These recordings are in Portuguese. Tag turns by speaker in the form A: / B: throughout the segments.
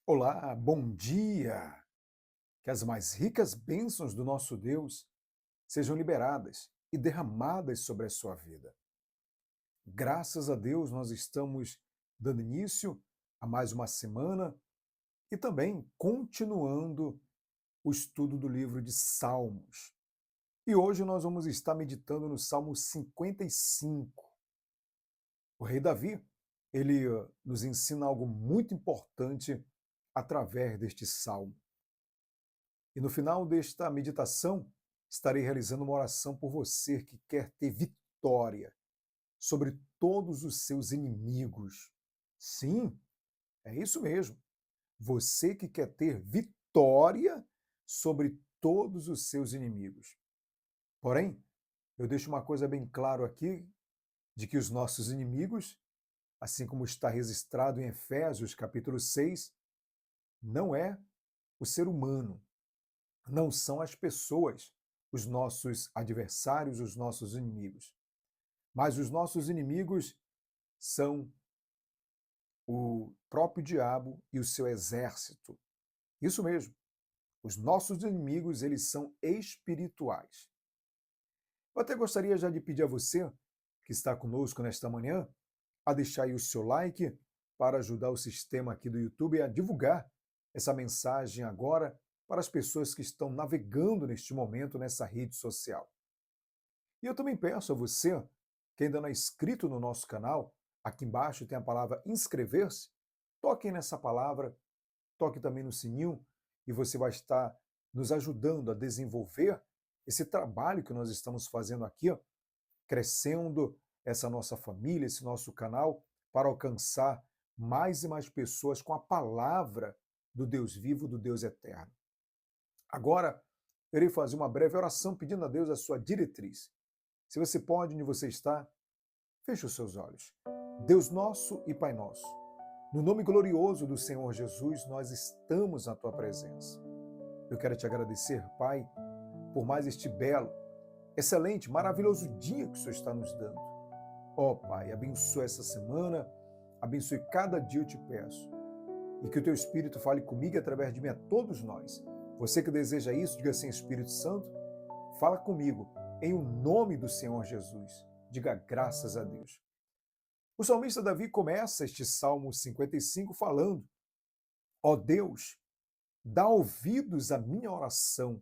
A: Olá, bom dia! Que as mais ricas bênçãos do nosso Deus sejam liberadas e derramadas sobre a sua vida. Graças a Deus, nós estamos dando início a mais uma semana e também continuando o estudo do livro de Salmos. E hoje nós vamos estar meditando no Salmo 55. O rei Davi, ele nos ensina algo muito importante através deste salmo. E no final desta meditação, estarei realizando uma oração por você que quer ter vitória sobre todos os seus inimigos. Sim, é isso mesmo. Você que quer ter vitória sobre todos os seus inimigos. Porém, eu deixo uma coisa bem claro aqui, de que os nossos inimigos, assim como está registrado em Efésios capítulo 6, não é o ser humano, não são as pessoas os nossos adversários, os nossos inimigos. Mas os nossos inimigos são o próprio diabo e o seu exército. Isso mesmo. Os nossos inimigos, eles são espirituais. Eu até gostaria já de pedir a você, que está conosco nesta manhã, a deixar aí o seu like para ajudar o sistema aqui do YouTube a divulgar essa mensagem agora para as pessoas que estão navegando neste momento nessa rede social. E eu também peço a você, que ainda não é inscrito no nosso canal, aqui embaixo tem a palavra inscrever-se, toque nessa palavra, toque também no sininho e você vai estar nos ajudando a desenvolver esse trabalho que nós estamos fazendo aqui, ó, crescendo essa nossa família, esse nosso canal, para alcançar mais e mais pessoas com a palavra do Deus vivo, do Deus eterno. Agora, eu irei fazer uma breve oração pedindo a Deus a sua diretriz. Se você pode, onde você está, feche os seus olhos. Deus nosso e Pai nosso, no nome glorioso do Senhor Jesus, nós estamos na tua presença. Eu quero te agradecer, Pai, por mais este belo, excelente, maravilhoso dia que o Senhor está nos dando. Ó Pai, abençoe essa semana, abençoe cada dia, eu te peço. E que o teu Espírito fale comigo e através de mim a todos nós. Você que deseja isso, diga assim, Espírito Santo, fala comigo, em o nome do Senhor Jesus. Diga graças a Deus. O salmista Davi começa este Salmo 55 falando: Ó Deus, dá ouvidos à minha oração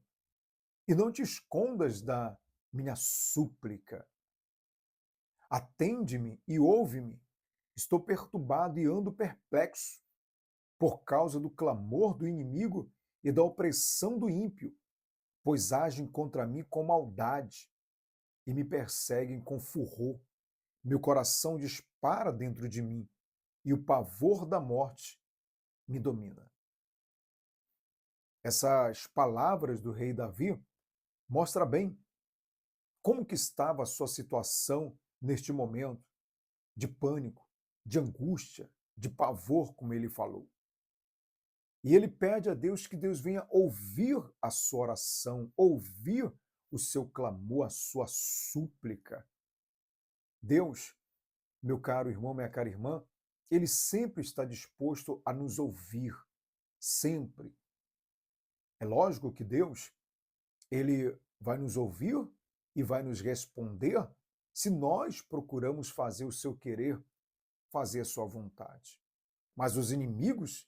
A: e não te escondas da minha súplica. Atende-me e ouve-me. Estou perturbado e ando perplexo por causa do clamor do inimigo e da opressão do ímpio, pois agem contra mim com maldade e me perseguem com furor. Meu coração dispara dentro de mim e o pavor da morte me domina. Essas palavras do rei Davi mostram bem como que estava a sua situação neste momento de pânico, de angústia, de pavor, como ele falou. E ele pede a Deus que Deus venha ouvir a sua oração, ouvir o seu clamor, a sua súplica. Deus, meu caro irmão, minha cara irmã, ele sempre está disposto a nos ouvir, sempre. É lógico que Deus, ele vai nos ouvir e vai nos responder se nós procuramos fazer o seu querer, fazer a sua vontade. Mas os inimigos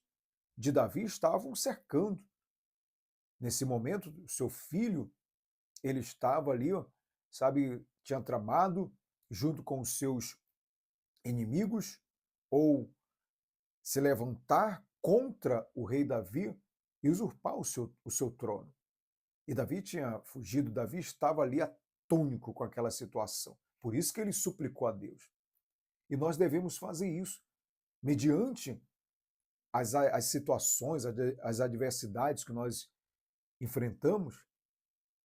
A: de Davi estavam cercando. Nesse momento, o seu filho, ele estava ali, ó, sabe, tinha tramado junto com os seus inimigos ou se levantar contra o rei Davi e usurpar o seu trono. E Davi tinha fugido, Davi estava ali atônico com aquela situação. Por isso que ele suplicou a Deus. E nós devemos fazer isso, mediante as situações, as adversidades que nós enfrentamos,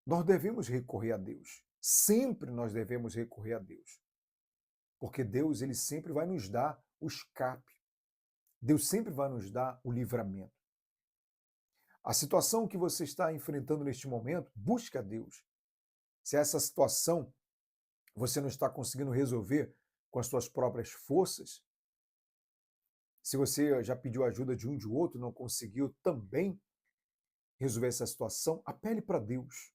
A: nós devemos recorrer a Deus. Sempre nós devemos recorrer a Deus. Porque Deus, ele sempre vai nos dar o escape. Deus sempre vai nos dar o livramento. A situação que você está enfrentando neste momento, busque a Deus. Se essa situação você não está conseguindo resolver com as suas próprias forças, Se você já pediu ajuda de um de outro e não conseguiu também resolver essa situação, apele para Deus.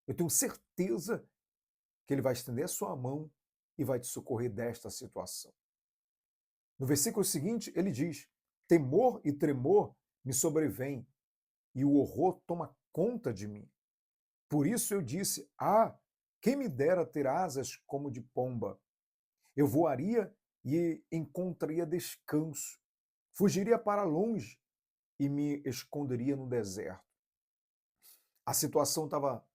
A: Eu tenho certeza que Ele vai estender a sua mão e vai te socorrer desta situação. No versículo seguinte, ele diz: temor e tremor me sobrevêm, e o horror toma conta de mim. Por isso eu disse: ah, quem me dera ter asas como de pomba. Eu voaria e encontraria descanso. Fugiria para longe e me esconderia no deserto. A situação estava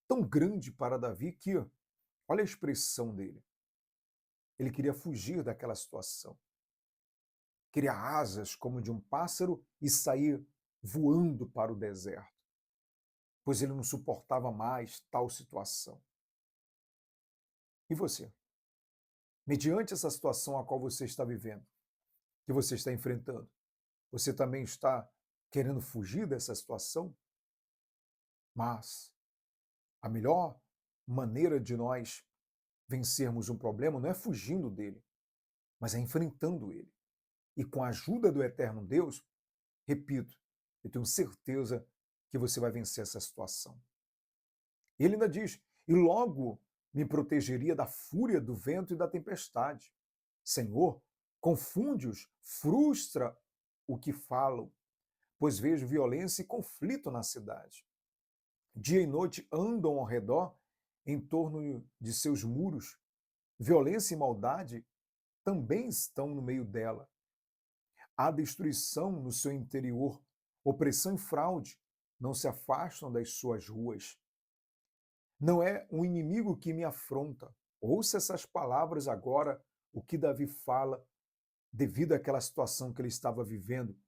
A: tão grande para Davi que, olha a expressão dele. Ele queria fugir daquela situação. Queria asas como de um pássaro e sair voando para o deserto, pois ele não suportava mais tal situação. E você? Mediante essa situação a qual você está vivendo, que você está enfrentando, você também está querendo fugir dessa situação? Mas a melhor maneira de nós vencermos um problema não é fugindo dele, mas é enfrentando ele. E com a ajuda do eterno Deus, repito, eu tenho certeza que você vai vencer essa situação. Ele ainda diz: e logo me protegeria da fúria do vento e da tempestade. Senhor, confunde-os, frustra o que falam, pois vejo violência e conflito na cidade. Dia e noite andam ao redor, em torno de seus muros. Violência e maldade também estão no meio dela. Há destruição no seu interior, opressão e fraude não se afastam das suas ruas. Não é um inimigo que me afronta. Ouça essas palavras agora, o que Davi fala devido àquela situação que ele estava vivendo.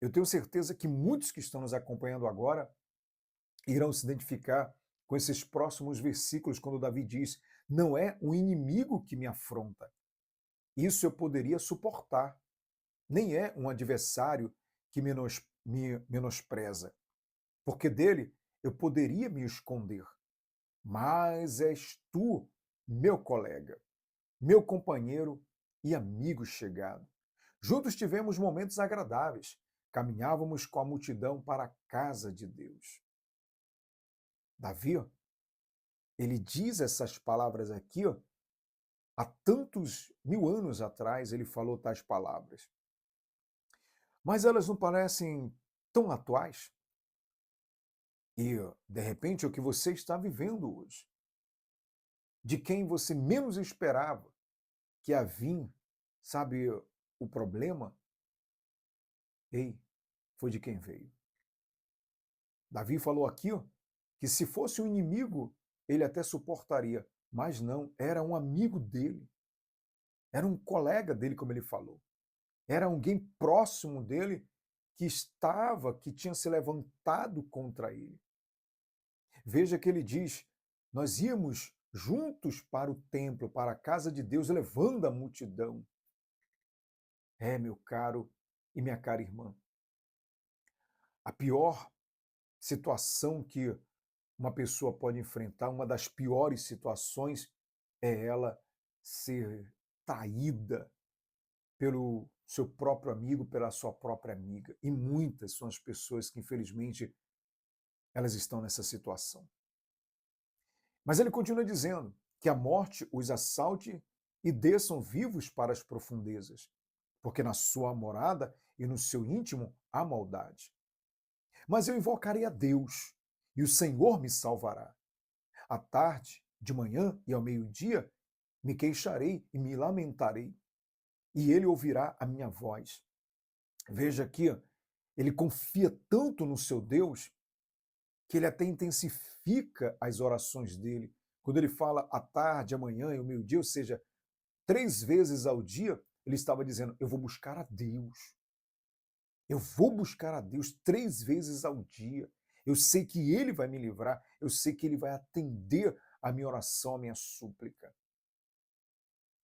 A: Eu tenho certeza que muitos que estão nos acompanhando agora irão se identificar com esses próximos versículos, quando Davi diz: não é um inimigo que me afronta. Isso eu poderia suportar. Nem é um adversário que me menospreza, porque dele eu poderia me esconder. Mas és tu, meu colega, meu companheiro e amigo chegado. Juntos tivemos momentos agradáveis. Caminhávamos com a multidão para a casa de Deus. Davi, ele diz essas palavras aqui, há tantos mil anos atrás ele falou tais palavras. Mas elas não parecem tão atuais. E, de repente, é o que você está vivendo hoje. De quem você menos esperava que ia vir, sabe, o problema? Ei, foi de quem veio. Davi falou aqui, que se fosse um inimigo, ele até suportaria, mas não, era um amigo dele. Era um colega dele, como ele falou. Era alguém próximo dele que tinha se levantado contra ele. Veja que ele diz: nós íamos juntos para o templo, para a casa de Deus, levando a multidão. É, meu caro e minha cara irmã, a pior situação que uma pessoa pode enfrentar, uma das piores situações, é ela ser traída pelo seu próprio amigo, pela sua própria amiga. E muitas são as pessoas que, infelizmente, elas estão nessa situação. Mas ele continua dizendo que a morte os assalte e desçam vivos para as profundezas, porque na sua morada e no seu íntimo há maldade. Mas eu invocarei a Deus, e o Senhor me salvará. À tarde, de manhã e ao meio-dia, me queixarei e me lamentarei, e ele ouvirá a minha voz. Veja aqui, ele confia tanto no seu Deus que ele até intensifica as orações dele. Quando ele fala à tarde, amanhã e ao meio-dia, ou seja, 3 vezes ao dia, ele estava dizendo: eu vou buscar a Deus. Eu vou buscar a Deus 3 vezes ao dia. Eu sei que Ele vai me livrar, eu sei que Ele vai atender a minha oração, a minha súplica.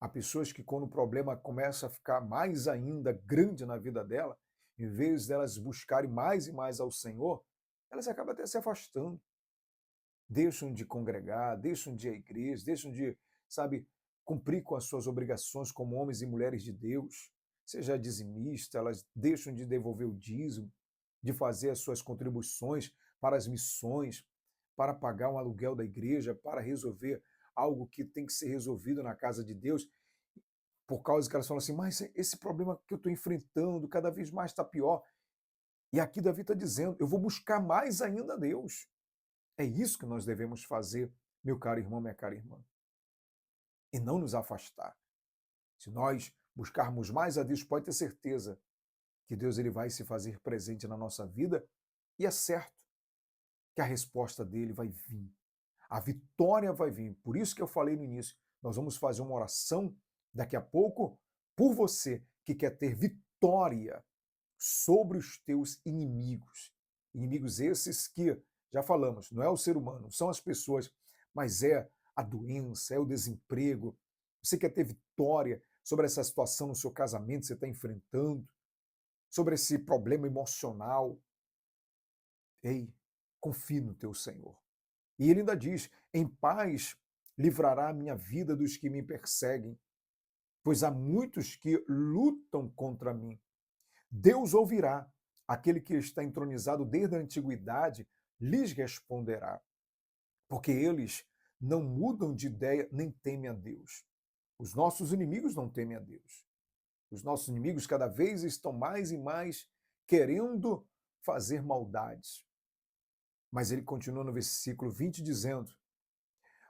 A: Há pessoas que, quando o problema começa a ficar mais ainda grande na vida dela, em vez delas buscarem mais e mais ao Senhor, elas acabam até se afastando. Deixam de congregar, deixam de ir à igreja, deixam de, sabe, cumprir com as suas obrigações como homens e mulheres de Deus. seja dizimista, elas deixam de devolver o dízimo, de fazer as suas contribuições para as missões, para pagar um aluguel da igreja, para resolver algo que tem que ser resolvido na casa de Deus, por causa que elas falam assim, mas esse problema que eu estou enfrentando cada vez mais está pior. E aqui Davi está dizendo, eu vou buscar mais ainda a Deus. É isso que nós devemos fazer, meu caro irmão, minha cara irmã. E não nos afastar. Se nós buscarmos mais a Deus, pode ter certeza que Deus ele vai se fazer presente na nossa vida e é certo que a resposta dele vai vir. A vitória vai vir. Por isso que eu falei no início, nós vamos fazer uma oração daqui a pouco por você que quer ter vitória sobre os teus inimigos. Inimigos esses que, já falamos, não é o ser humano, são as pessoas, mas é a doença, é o desemprego. Você quer ter vitória sobre essa situação no seu casamento que você está enfrentando, sobre esse problema emocional. Ei, confie no teu Senhor. E ele ainda diz: em paz livrará a minha vida dos que me perseguem, pois há muitos que lutam contra mim. Deus ouvirá, aquele que está entronizado desde a antiguidade lhes responderá, porque eles não mudam de ideia nem temem a Deus. Os nossos inimigos não temem a Deus. Os nossos inimigos cada vez estão mais e mais querendo fazer maldades. Mas ele continua no versículo 20 dizendo: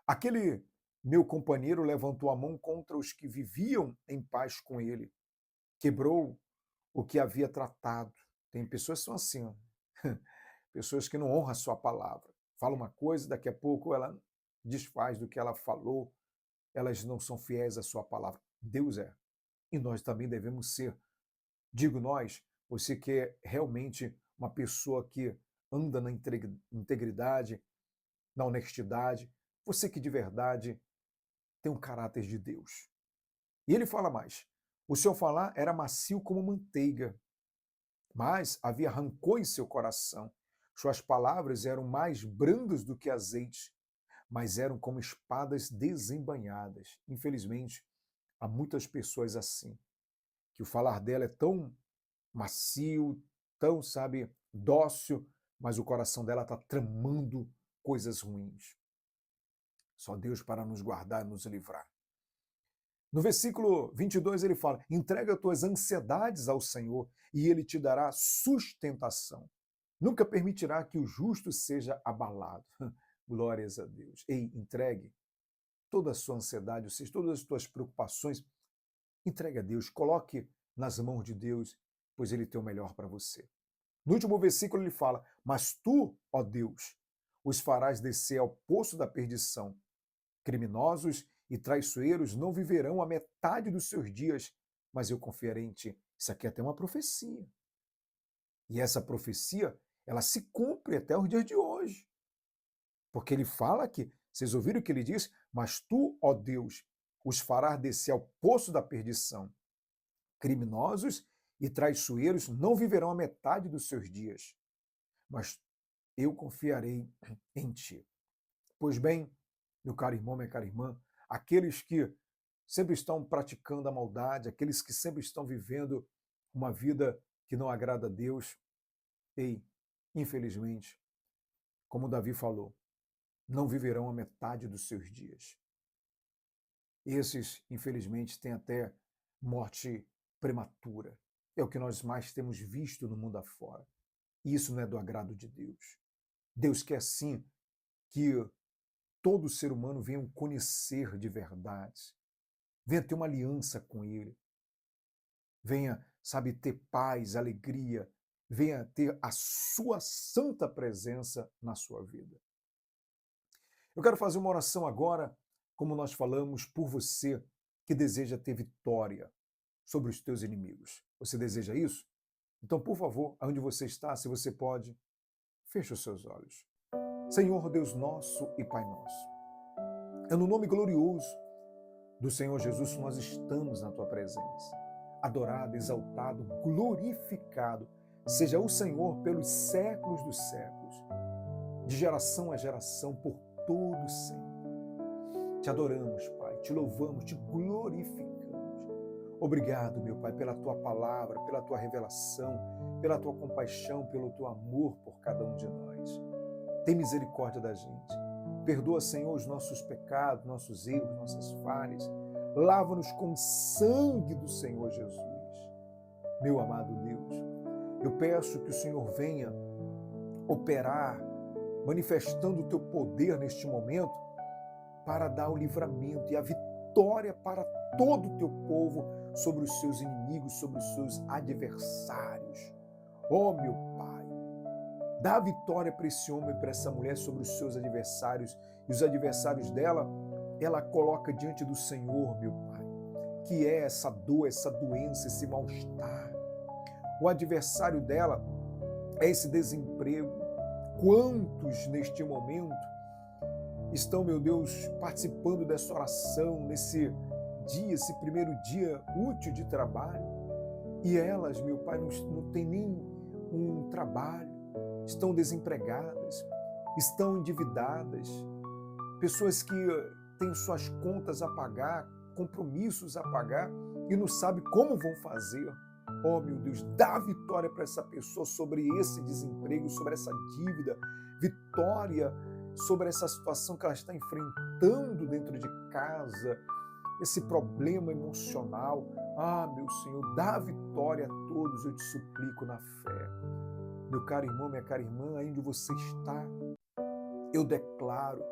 A: aquele meu companheiro levantou a mão contra os que viviam em paz com ele, quebrou o que havia tratado. Tem pessoas que são assim, ó. Pessoas que não honram a sua palavra. Fala uma coisa, daqui a pouco ela desfaz do que ela falou, elas não são fiéis à sua palavra. Deus é. E nós também devemos ser. Digo nós, você que é realmente uma pessoa que anda na integridade, na honestidade, você que de verdade tem um caráter de Deus. E ele fala mais: o seu falar era macio como manteiga, mas havia rancor em seu coração. Suas palavras eram mais brandas do que azeite, mas eram como espadas desembainhadas. Infelizmente, há muitas pessoas assim, que o falar dela é tão macio, tão, sabe, dócil, mas o coração dela está tramando coisas ruins. Só Deus para nos guardar e nos livrar. No versículo 22 ele fala: entrega as tuas ansiedades ao Senhor e ele te dará sustentação. Nunca permitirá que o justo seja abalado. Glórias a Deus. Ei, entregue toda a sua ansiedade, ou seja, todas as tuas preocupações, entregue a Deus, coloque nas mãos de Deus, pois ele tem o melhor para você. No último versículo ele fala: mas tu, ó Deus, os farás descer ao poço da perdição. Criminosos e traiçoeiros não viverão a metade dos seus dias, mas eu confiarei em ti. Isso aqui é até uma profecia. E essa profecia, ela se cumpre até os dias de hoje. Porque ele fala que, vocês ouviram o que ele diz? Mas tu, ó Deus, os farás descer ao poço da perdição. Criminosos e traiçoeiros não viverão a metade dos seus dias, mas eu confiarei em ti. Pois bem, meu caro irmão, minha cara irmã, aqueles que sempre estão praticando a maldade, aqueles que sempre estão vivendo uma vida que não agrada a Deus, ei, infelizmente, como Davi falou, não viverão a metade dos seus dias. Esses, infelizmente, têm até morte prematura. É o que nós mais temos visto no mundo afora. E isso não é do agrado de Deus. Deus quer sim que todo ser humano venha conhecer de verdade, venha ter uma aliança com Ele, venha, sabe, ter paz, alegria, venha ter a sua santa presença na sua vida. Eu quero fazer uma oração agora, como nós falamos, por você que deseja ter vitória sobre os teus inimigos. Você deseja isso? Então, por favor, aonde você está, se você pode, feche os seus olhos. Senhor Deus nosso e Pai nosso, é no nome glorioso do Senhor Jesus que nós estamos na Tua presença. Adorado, exaltado, glorificado seja o Senhor pelos séculos dos séculos, de geração a geração, por todo sempre. Te adoramos, Pai, te louvamos, te glorificamos. Obrigado, meu Pai, pela tua palavra, pela tua revelação, pela tua compaixão, pelo teu amor por cada um de nós. Tem misericórdia da gente. Perdoa, Senhor, os nossos pecados, nossos erros, nossas falhas. Lava-nos com o sangue do Senhor Jesus. Meu amado Deus, eu peço que o Senhor venha operar, manifestando o teu poder neste momento para dar o livramento e a vitória para todo o teu povo sobre os seus inimigos, sobre os seus adversários. Oh, meu Pai, dá a vitória para esse homem e para essa mulher sobre os seus adversários, e os adversários dela, ela coloca diante do Senhor, meu Pai, que é essa dor, essa doença, esse mal-estar. O adversário dela é esse desemprego. Quantos neste momento estão, meu Deus, participando dessa oração, nesse dia, esse primeiro dia útil de trabalho, e elas, meu Pai, não têm nem um trabalho, estão desempregadas, estão endividadas, pessoas que têm suas contas a pagar, compromissos a pagar e não sabem como vão fazer. Oh, meu Deus, dá vitória para essa pessoa sobre esse desemprego, sobre essa dívida, vitória sobre essa situação que ela está enfrentando dentro de casa, esse problema emocional. Ah, meu Senhor, dá vitória a todos, eu te suplico na fé. Meu caro irmão, minha cara irmã, aí onde você está, eu declaro,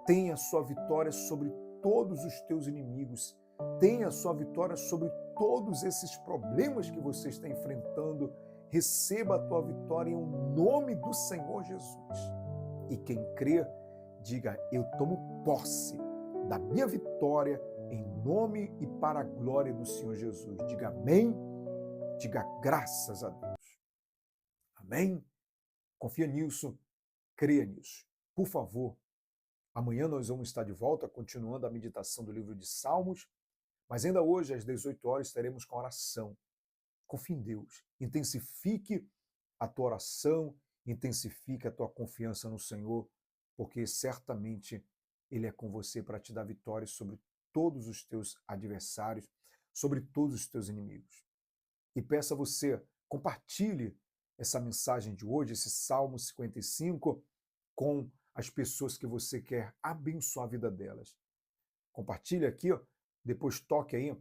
A: tenha a sua vitória sobre todos os teus inimigos, tenha a sua vitória sobre todos esses problemas que você está enfrentando, receba a tua vitória em nome do Senhor Jesus. E quem crê, diga, eu tomo posse da minha vitória em nome e para a glória do Senhor Jesus. Diga amém, diga graças a Deus. Amém? Confia nisso, creia nisso. Por favor, amanhã nós vamos estar de volta, continuando a meditação do livro de Salmos, mas ainda hoje, às 18 horas, estaremos com a oração. Confie em Deus, intensifique a tua oração, intensifique a tua confiança no Senhor, porque certamente Ele é com você para te dar vitória sobre todos os teus adversários, sobre todos os teus inimigos. E peço a você, compartilhe essa mensagem de hoje, esse Salmo 55, com as pessoas que você quer abençoar a vida delas. Compartilhe aqui, ó, depois toque aí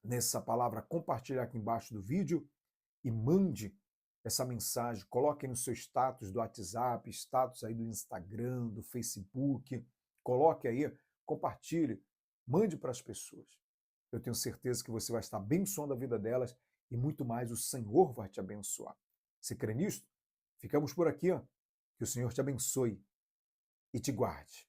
A: nessa palavra compartilhar aqui embaixo do vídeo e mande essa mensagem, coloque aí no seu status do WhatsApp, status aí do Instagram, do Facebook, coloque aí, compartilhe, mande para as pessoas. Eu tenho certeza que você vai estar abençoando a vida delas e muito mais o Senhor vai te abençoar. Você crê nisso? Ficamos por aqui, ó. Que o Senhor te abençoe e te guarde.